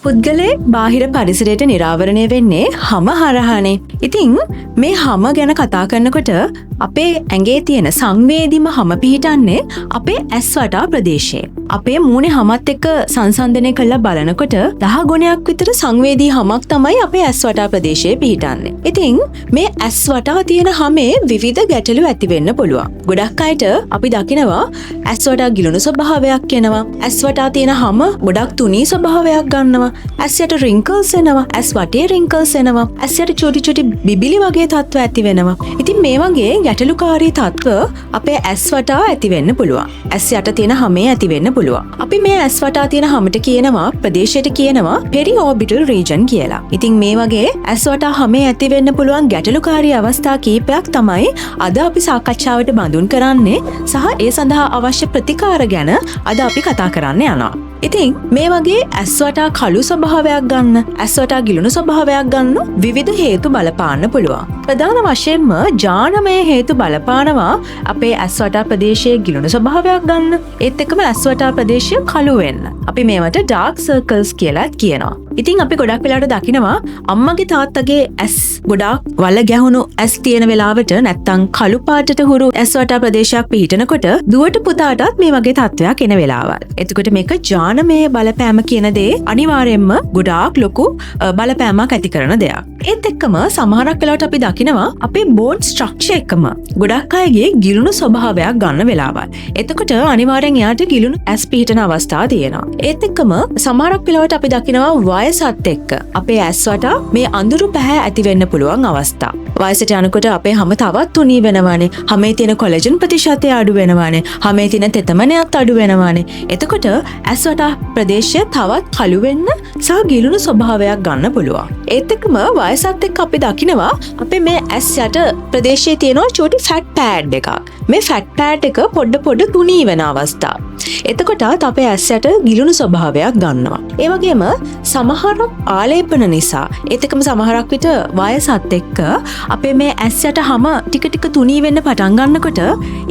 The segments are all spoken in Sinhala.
පුද්ගලයේ බාහිර පරිසරයට නිරාවරණය වෙන්නේ හම හරහානේ. ඉතින් මේ හම ගැන කතා කරනකොට අපේ ඇඟේ තියෙන සංවේදීම හම පිහිටන්නේ අපේ ඇස් වටා ප්‍රදේශයේ. අපේ මූණේ හමත් එක්ක සංසන්දනය කරලා බලනකොට 10 ගුණයක් විතර සංවේදී හමක් තමයි අපේ ඇස් වටා ප්‍රදේශයේ පිහිටන්නේ. ඉතින් මේ ඇස් වටා තියෙන හමේ විවිධ ගැටලු ඇති වෙන්න පුළුවන්. ගොඩක් අයට අපි දකිනවා ඇස් වටා ගිලුණු ස්වභාවයක් එනවා. ඇස් වටා තියෙන හම ගොඩක් තුනී ස්වභාවයක් ගන්නවා. ඇස් යට රින්කල්ස් එනවා. ඇස් වටේ රින්කල්ස් එනවා. ඇස් යට චොටි බිබිලි වගේ තත්ත්ව ඇති වෙනවා. ඉතින් මේ වගේ ගැටලුකාරී තත්ත්ව අපේ ඇස් වටා ඇති වෙන්න පුළුවන්. ඇස් යට තියෙන හමේ ඇති වෙන්න පුළුවන්. අපි මේ ඇස් වටා තියෙන හමට කියනවා ප්‍රදේශයට කියනවා පෙරිऑබිටල් රීජන් කියලා. ඉතින් මේ වගේ ඇස් වටා හමේ ඇති වෙන්න පුළුවන් ගැටලුකාරී අවස්ථා කීපයක් තමයි අද අපි සාකච්ඡාවට බඳුන් කරන්නේ සහ ඒ සඳහා අවශ්‍ය ප්‍රතිකාර ගැන අද අපි කතා කරන්න යනවා. ඉතින් මේ වගේ ඇස් වටා කළු ස්වභාවයක් ගන්න, ඇස් වටා ගිලුණු ස්වභාවයක් ගන්න විවිධ හේතු බලපාන්න පුළුවන්. ප්‍රධාන වශයෙන්ම ජානමය හේතු බලපානවා අපේ ඇස් වටා ප්‍රදේශයේ ගිලුණු ස්වභාවයක් ගන්න. ඒත් එක්කම ඇස් වටා ප්‍රදේශය කළු වෙන්න. අපි මේවට ඩාර්ක් සර්කල්ස් කියලා කියනවා. ඉතින් අපි ගොඩක් වෙලාවට දකිනවා අම්මගේ තාත්තගේ ඇස් ගොඩක් වල ගැහුණු ඇස් තියෙන වෙලාවට නැත්තම් කළු පාටට හුරු ඇස් වටා ප්‍රදේශයක් පිහිටනකොට දුවට පුතාටත් මේ වගේ තත්ත්වයක් එන වෙලාවල්. එතකොට මේක ජානමය බලපෑම කියන දේ අනිවාර්යයෙන්ම ගොඩාක් ලොකු බලපෑමක් ඇති කරන දෙයක්. ඒත් එක්කම සමහරක් වෙලාවට අපි දකිනවා අපේ බෝන් ස්ට්‍රක්චර් එකම ගොඩක් අයගේ ගිලුණු ස්වභාවයක් ගන්න වෙලාවල්. එතකොට අනිවාර්යෙන් එයාට ගිලුණු ඇස් පිහිටන අවස්ථා තියෙනවා. ඒත් එක්කම සමහරක් වෙලාවට අපි දකිනවා වයසත් එක්ක අපේ ඇස් වටා මේ අඳුරු පැහැ ඇති වෙන්න පුළුවන් අවස්ථා. වයසට යනකොට අපේ හම තවත් තුනී වෙනවානේ. හමේ තියෙන කොලජන් ප්‍රතිශතය අඩු වෙනවානේ. හමේ තියෙන තෙතමනයත් අඩු වෙනවානේ. එතකොට ඇස් වටා ප්‍රදේශය තවත් කළු වෙන්න සහ ගිලුණු ස්වභාවයක් ගන්න පුළුවන්. ඒත් එක්කම වයසත් එක්ක අපි දකිනවා අපේ මේ ඇස් යට ප්‍රදේශයේ තියෙනවා චූටි ෆැට් පෑඩ් එකක්. මේ ෆැට් පෑඩ් එක පොඩ තුනී වෙන අවස්ථා. එතකොටත් අපේ ඇස් යට ගිලුණු ස්වභාවයක් ගන්නවා. ඒ වගේම සමහරක් ආලේපන නිසා ඒත් එක්කම සමහරක් විට වයසත් එක්ක අපේ මේ ඇස් යට හම ටික තුනී වෙන්න පටන් ගන්නකොට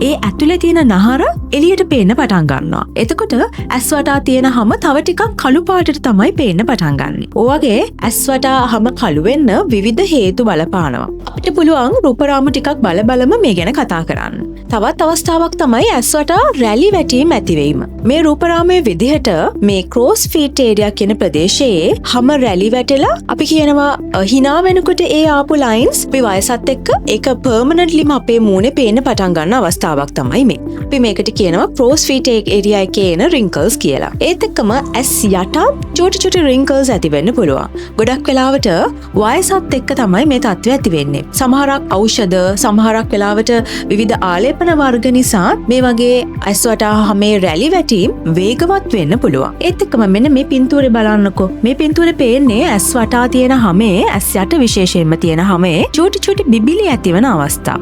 ඒ ඇතුලේ තියෙන නහර එළියට පේන්න පටන් ගන්නවා. එතකොට ඇස් වටා තියෙන හම තව ටිකක් කළු පාටට තමයි පේන්න පටන් ගන්නෙ. ඔයගේ ඇස් වටා හම කළු වෙන්න විවිධ හේතු බලපානවා. අපිට පුළුවන් රූපරාමු ටිකක් බලම මේ ගැන කතා කරන්න. තවත් අවස්ථාවක් තමයි ඇස් වටා රැලි වැටීම් ඇතිවීම. මේ රූපරාමයේ විදිහට මේ ක්‍රෝස් ෆීට් ඒරියා කියන ප්‍රදේශයේ හම රැලි වැටලා අපි කියනවා hina වෙනකොට ඒ ආපු ලයින්ස් අපි වයසත් එක්ක ඒක පර්මනන්ට්ලිම අපේ මූණේ පේන්න පටන් ගන්න අවස්ථාවක් තමයි මේ. අපි මේකට කියනවා ක්‍රෝස් ෆීට් ඒරියා එකේ එන රින්කල්ස් කියලා. ඒත් එක්කම ඇස් යට චූටි රින්කල්ස් ඇති වෙන්න පුළුවන්. ගොඩක් වෙලාවට වයසත් එක්ක තමයි මේ තත්ත්වය ඇති වෙන්නේ. සමහරක් ඖෂධ සමහරක් වෙලාවට විවිධ ආලේපන වර්ග නිසා මේ වගේ ඇස් වටා හැමේ රැලි වැටීම් වේගවත් වෙන්න පුළුවන්. ඒත් එක්කම මෙන්න මේ පින්තූරේ බලන්නකෝ. මේ පින්තූරේ පේන්නේ ඇස් වටා තියෙන හැමේ ඇස් යට විශේෂයෙන්ම තියෙන හැමේ චූටි බිබිලි ඇති වෙන අවස්ථා.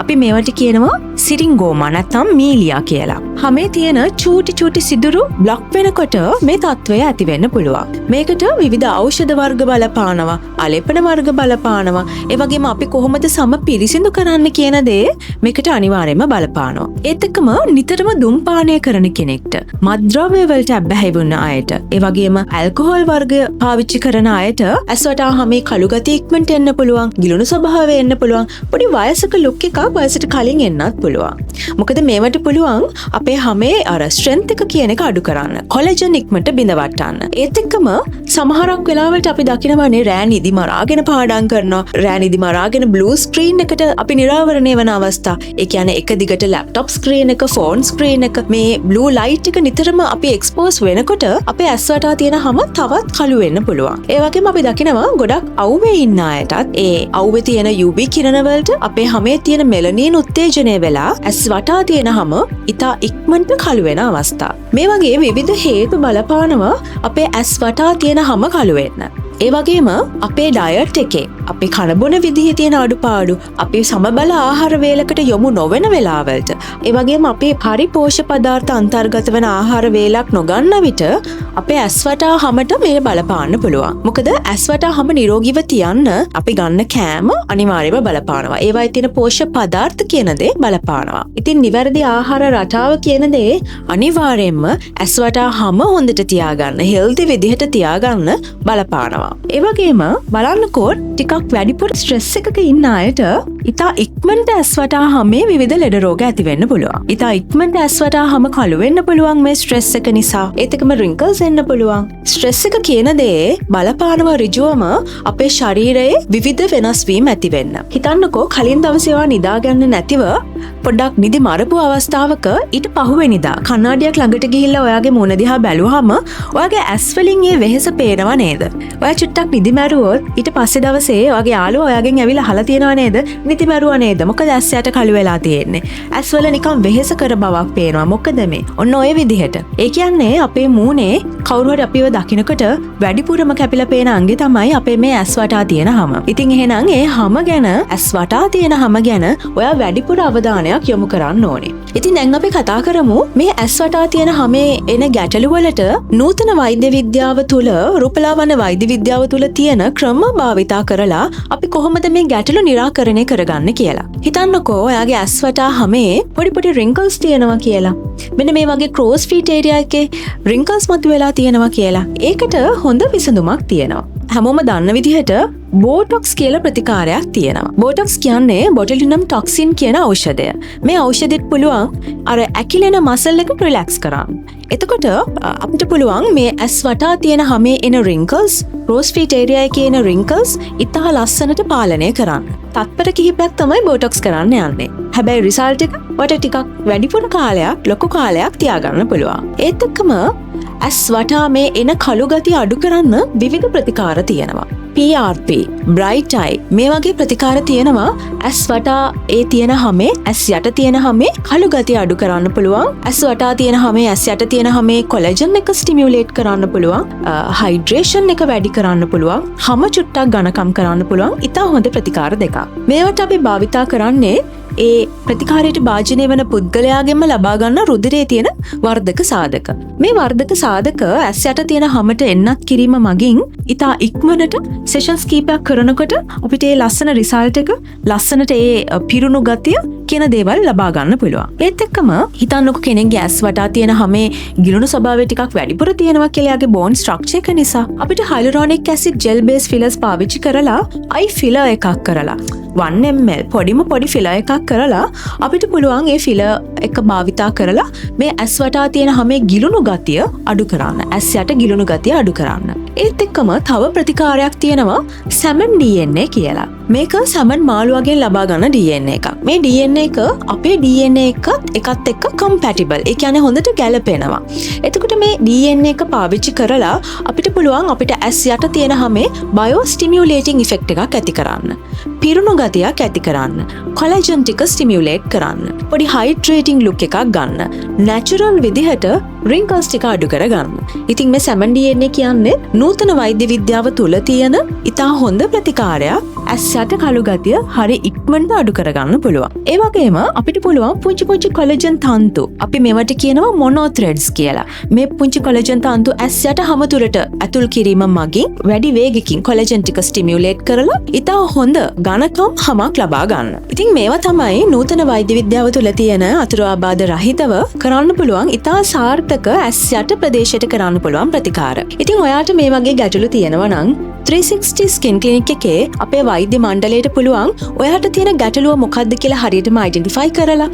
අපි මේවට කියනවා සිරින්ගෝමා නැත්නම් මීලියා කියලා. හැමේ තියෙන චූටි සිදුරු බ්ලොක් වෙනකොට මේ තත්ත්වය ඇති වෙන්න පුළුවන්. මේකට විවිධ ඖෂධ වර්ග බලපානවා, ආලේපන වර්ග බලපානවා. ඒ වගේම අපි කොහොමද සම පිරිසිදු කරන්න කියන දේ මේකට අනිවාර්යයෙන්ම බලපානවා. ඒත් එක්කම නිතරම දුම් පානය කරන කෙනෙක්ට, මත්ද්‍රව්‍ය වලට ඇබ්බැහි වුණ අයට, ඒ වගේම ඇල්කොහොල් වර්ග පාවිච්චි කරන අයට ඇස් වටා හැමේ කළු ගතිය ඉක්මනට එන්න පුළුවන්, ගිලුණු ස්වභාවය එන්න පුළුවන්. පොඩි වයසක ලුක් එකක් වයසට කලින් එන්නත් පුළුවන්. මොකද මේවට පුළුවන් අපේ හැමේ අර ස්ට්‍රෙන්ත් එක කියන එක අඩු කරන්න, කොලජන් ඉක්මනට බිඳ වටන්න. ඒත් එක්කම සමහරක් වෙලාවලට අපි දකිනවානේ රෑ නිදි මරාගෙන පාඩම් කරනවා, රෑ නිදි මරාගෙන බ්ලූ ස්ක්‍රීන් එකට අපි නිරාවරණය වෙන අවස්ථා. ඒ කියන්නේ එක දිගට ලැප්ටොප් ස්ක්‍රීන් එක, ෆෝන් ස්ක්‍රීන් එක මේ බ්ලූ ලයිට් එක නිතරම අපි එක්ස්පෝස් වෙනකොට අපේ ඇස් වටා තියෙන හැම තවත් කළු වෙන්න පුළුවන්. ඒ වගේම අපි දකිනවා ගොඩක් අවුවේ ඉන්න අයටත් ඒ අවුවේ තියෙන UV කිරණ වලට අපේ හැමේ තියෙන මෙලනින් උත්තේජනය වෙලා ඇස් වටා තියෙන හැම ඉතා ඉක්මනට කළු වෙන අවස්ථා. මේ වගේ විවිධ හේතු බලපානවා අපේ ඇස් වටා තියෙන හැම කළු වෙන්න. ඒ වගේම අපේ ඩයට් එකේ අපි කනබොන විදිහේ තියෙන අඩුපාඩු, අපි සමබල ආහාර වේලකට යොමු නොවන වෙලාවලට, ඒ වගේම අපේ පරිපෝෂ්‍ය පදාර්ථ අන්තර්ගත වෙන ආහාර වේලක් නොගන්න විට අපේ ඇස් වටා හමට මේ බලපාන්න පුළුවන්. මොකද ඇස් වටා හම නිරෝගීව තියන්න අපි ගන්න කෑම අනිවාර්යයෙන්ම බලපානවා. ඒවයි තියෙන පෝෂ්‍ය පදාර්ථ කියන දේ බලපානවා. ඉතින් නිවැරදි ආහාර රටාව කියන දේ අනිවාර්යයෙන්ම ඇස් වටා හම හොඳට තියාගන්න, හෙල්දි විදිහට තියාගන්න බලපානවා. ඒ වගේම බලන්නකෝ ටිකක් වැඩිපුර ස්ට්‍රෙස් එකක ඉන්න අයට ඉතා ඉක්මනට ඇස් වටා හමේ විවිධ ලෙඩ රෝග ඇති වෙන්න පුළුවන්. ඉතා ඉක්මනට ඇස් වටා හම කළු වෙන්න පුළුවන් මේ ස්ට්‍රෙස් එක නිසා. ඒත් එකම රින්කල්ස් එන්න පුළුවන්. ස්ට්‍රෙස් එක කියන දේ බලපානවා ඍජුවම අපේ ශරීරයේ විවිධ වෙනස් වීම ඇති වෙන්න. හිතන්නකෝ කලින් දවසේ ඒවා නිදාගන්න නැතිව පොඩ්ඩක් නිදි මරපු අවස්ථාවක ඊට පහුවෙනිදා කණ්ණාඩියක් ළඟට ගිහිල්ලා ඔයාගේ මුණ දිහා බැලුවාම ඔයාගේ ඇස් වලින් ඒ වෙහෙස පේනව නේද? ඔයා චුට්ටක් නිදි මැරුවොත් ඊට පස්සේ දවසේ ඔයාගේ යාළුවා ඔයාගෙන් ඇවිල්ලා අහලා තියෙනව නේද? නිදි මැරුවා නේද? මොකද ඇස් යට කළු වෙලා තියෙන්නේ. ඇස් වල නිකන් වෙහෙස කර බවක් පේනවා. මොකද මේ? ඔන්න ඔය විදිහට. ඒ කියන්නේ අපේ මූණේ කවුරු හරි අපිව දකින්නකොට වැඩිපුරම කැපිලා පේන අංගේ තමයි අපේ මේ ඇස් වටා තියෙන හම. ඉතින් එහෙනම් ඒ හම ගැන, ඇස් වටා තියෙන හම ගැන ඔයා වැඩිපුර අවධානයක් යොමු කරන්න ඕනේ. ඉතින් දැන් අපි කතා කරමු මේ ඇස් වටා තියෙන හමේ එන ගැටලු වලට නූතන වෛද්‍ය විද්‍යාව තුළ, රූපලාවන්‍ය වෛද්‍ය විද්‍යාව තුළ තියෙන ක්‍රම භාවිතා කරලා අපි කොහොමද මේ ගැටලු निराකරණය කරගන්න කියලා. හිතන්නකෝ ඔයාගේ ඇස් වටා හමේ පොඩි පොඩි රින්කල්ස් තියෙනවා කියලා. මෙන්න මේ වගේ ක්‍රෝස් ෆීට් ඒරියා එකේ රින්කල්ස් මතුවලා තියෙනවා කියලා. ඒකට හොඳ විසඳුමක් තියෙනවා. හැමෝම දන්න විදිහට බෝටොක්ස් කියලා ප්‍රතිකාරයක් තියෙනවා. බෝටොක්ස් කියන්නේ බොටුලිනම් ටොක්සින් කියන ඖෂධය. මේ ඖෂධෙත් පුළුවන් අර ඇකිලෙන මසල් එක රිලැක්ස් කරන්න. එතකොට අපිට පුළුවන් මේ ඇස් වටා තියෙන හැමේ එන රින්කල්ස්, ක්‍රෝස් ෆීට් ඒරියා එකේ එන රින්කල්ස් ඉතා ලස්සනට පාලනය කරන්න. තත්පර කිහිපයක් තමයි බෝටොක්ස් කරන්න යන්නේ. හැබැයි රිසල්ට් එක වට ටිකක් වැඩිපුර කාලයක්, ලොකු කාලයක් තියාගන්න පුළුවන්. ඒත් එක්කම ඇස් වටා මේ එන කළු ගතිය අඩු කරන්න විවිධ ප්‍රතිකාර තියෙනවා. PRP, Bright Eye මේ වගේ ප්‍රතිකාර තියෙනවා ඇස් වටා ඒ තියෙන හැමේ, ඇස් යට තියෙන හැමේ කළු ගතිය අඩු කරන්න පුළුවන්. ඇස් වටා තියෙන හැමේ, ඇස් යට තියෙන හැමේ කොලෙජන් එක ස්ටිමියුලේට් කරන්න පුළුවන්. හයිඩ්‍රේෂන් එක වැඩි කරන්න පුළුවන්. හැම චුට්ටක් ඝනකම් කරන්න පුළුවන්. ඉතා හොඳ ප්‍රතිකාර දෙකක්. මේවට අපි භාවිතා කරන්නේ ඒ ප්‍රතිකාරයට භාජනය වන පුද්ගලයාගෙන්ම ලබා ගන්න රුධිරයේ තියෙන වර්ධක සාධක. මේ වර්ධක සාධක ඇස් යට තියෙන හැමට එන්නත් කිරීම මගින් ඉතා ඉක්මනට සෙෂන්ස් කීපයක් කරනකොට අපිට ඒ ලස්සන රිසල්ට් එක, ලස්සනට ඒ පිරුණු ගතිය කියන දේවල් ලබා ගන්න පුළුවන්. ඒත් එක්කම හිතන්නකො කෙනෙක්ගේ ඇස් වටා තියෙන හැමේ ගිලුණු ස්වභාවය ටිකක් වැඩිපුර තියෙනවා කියලා යාගේ බෝන් ස්ට්‍රක්චර් එක නිසා අපිට හයිලුරොනික් ඇසිඩ් ජෙල් බේස් ෆිලර්ස් පාවිච්චි කරලා අයි ෆිලර් එකක් කරලා 1 ml පොඩි ෆිලර් එකක් කරලා අපිට පුළුවන් ඒ ෆිලර් එක භාවිතා කරලා මේ ඇස් වටා තියෙන හැමේ ගිලුණු ගතිය අඩු කරන්න. ඇස් යට ගිලුණු ගතිය අඩු කරන්න. ඒත් එක්කම තව ප්‍රතිකාරයක් තියෙනවා සැමන් DNA කියලා. මේක සැමන් මාළුවගෙන් ලබා ගන්න DNA එකක්. මේ DNA එක අපේ DNA එකත් එක්ක කම්පැටිබල්. ඒ කියන්නේ හොඳට ගැලපෙනවා. එතකොට මේ DNA එක පාවිච්චි කරලා අපිට පුළුවන් අපිට ඇස් යට තියෙන හැමේ බයෝ ස්ටිමියුලේටිං ඉෆෙක්ට් එකක් ඇති කරන්න. පිරුණු ගතියක් ඇති කරන්න. කොලෙජන් ටික ස්ටිමියුලේට් කරන්න. පොඩි හයිඩ්‍රේටිං ලුක් එකක් ගන්න. නැචරල් විදිහට රින්කල්ස් ටික අඩු කරගන්න. ඉතින් මේ සැමන් DNA කියන්නේ නූතන වෛද්‍ය විද්‍යාව තුල තියෙන ඉතා හොඳ ප්‍රතිකාරයක්. ඇස් යට කළු ගතිය හරි ඉක්මනට අඩු කරගන්න පුළුවන්. ඒ වගේම අපිට පුළුවන් පුංචි කොලෙජන් තන්තු. අපි මේවට කියනවා මොනෝත්‍රෙඩ්ස් කියලා. මේ පුංචි කොලෙජන් තන්තු ඇස් යට හැම තුලට ඇතුල් කිරීම මගින් වැඩි වේගකින් කොලෙජන් ටික ස්ටිමියුලේට් කරලා ඉතා හොඳ ඝනකම් හැමක් ලබා ගන්න. ඉතින් මේවා තමයි නූතන වෛද්‍ය විද්‍යාව තුල තියෙන අතුරු ආබාධ රහිතව කරන්න පුළුවන් ඉතා සාර්ථක ඇස් යට ප්‍රදේශයට කරන්න පුළුවන් ප්‍රතිකාර. ඉතින් ඔයාට මේ වගේ ගැටලු තියෙනවා නම් 360 ස්කින් ක්ලිනික් එකේ අපේ වෛද්‍ය මණ්ඩලයට පුළුවන් ඔයාට තියෙන ගැටලුව මොකක්ද කියලා හරියටම අයිඩෙන්ටිෆයි කරලා,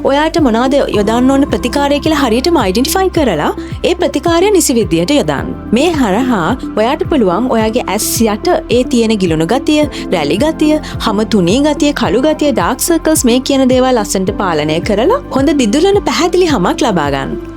ඔයාට මොනවද යොදන්න ඕන ප්‍රතිකාරය කියලා හරියටම අයිඩෙන්ටිෆයි කරලා ඒ ප්‍රතිකාරය නිසි විදියට යොදන්න. මේ හරහා ඔයාට පුළුවන් ඔයාගේ ඇස් යට ඒ තියෙන ගිලුණු ගතිය, රැලි ගතිය, හැම තුනී ගතිය, කළු ගතිය, ඩාර්ක් සර්කල්ස් මේ කියන දේවල් ලස්සනට පාලනය කරලා හොඳ දිදුලන පැහැදිලි හැමක් ලබා ගන්න.